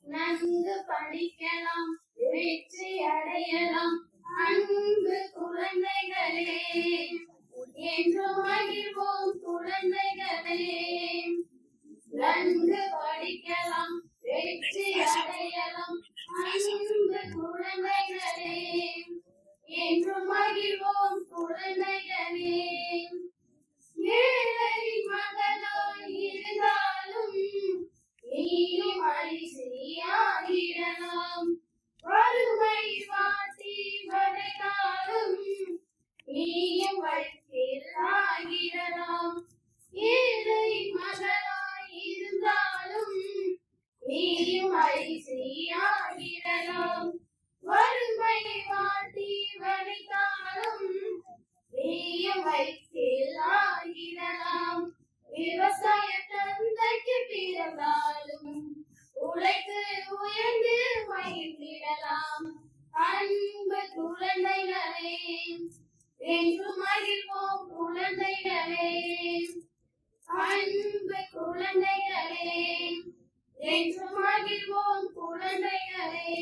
நன்கு படிக்கலாம், வெற்றி அடையலாம். அன்பு குழந்தைகளே, என்று மகிழ்வோம் குழந்தைகளே. நன்கு படிக்கலாம், வெற்றி அடையலாம். அன்பு குழந்தைகளே, என்று மகிழ்வோம் குழந்தைகளே. ஏழை மகனாய் இருந்தாலும் நீயும் அரிசியாகிடலாம். வறுமை வாட்டி வதைத்தாலும் நீயும் வழியில் ஆகிடலாம். ஏழை மகனாய் இருந்தாலும் நீயும் அரிசியாகிடலாம். வறுமை வாட்டி வதைத்தாலும் நீயும் வழியில் ஆகிடலாம். விவசாய தந்தைக்கு பிறந்தாலும் உழைத்து உயர்ந்து மகிழ்ந்திடலாம். அன்பு குழந்தைகளே, என்று மகிழ்வோம் குழந்தைகளே. அன்பு குழந்தைகளே, என்று மகிழ்வோம் குழந்தைகளே.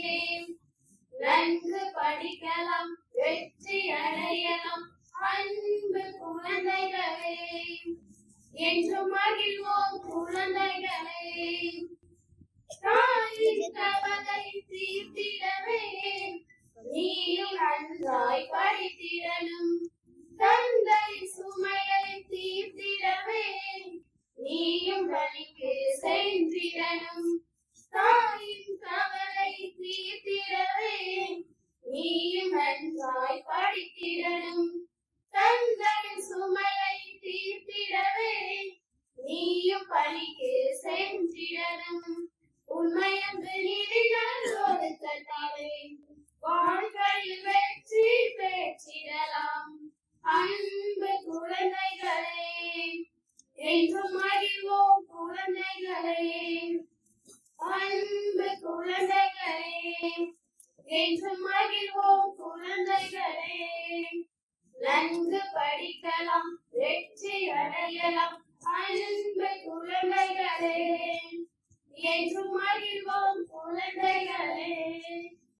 நன்கு படிக்கலாம், வெற்றி அடையலாம். அன்பு குழந்தைகளே, என்று மகிழ்வோம் குழந்தைகளே. தாயின் கவலை தீர்த்திடவே நீயும் நன்றாய் படித்திடணும். தந்தை சுமையை தீர்த்திடவே நீயும் பணிக்கு சென்றிடணும். தாயின் கவலை தீர்த்திடவே நீயும் நன்றாய் படித்திடணும். தந்தை சுமையை தீர்த்திடவே நீயும் பணிக்கு சென்றிடணும். உண்மையன்று நீதிகள் ஒழுக்கத்தாலே வாழ்க்கையில் வெற்றி பெற்றிடலாம். அன்பு குழந்தைகளே, என்று மகிழ்வோம் குழந்தைகளே. அன்பு குழந்தைகளே, என்று மகிழ்வோம் குழந்தைகளே. நன்கு படிக்கலாம், வெற்றி அடையலாம். அன்பு குழந்தைகளே, என்று மகிழ்வோம் குழந்தைகளே.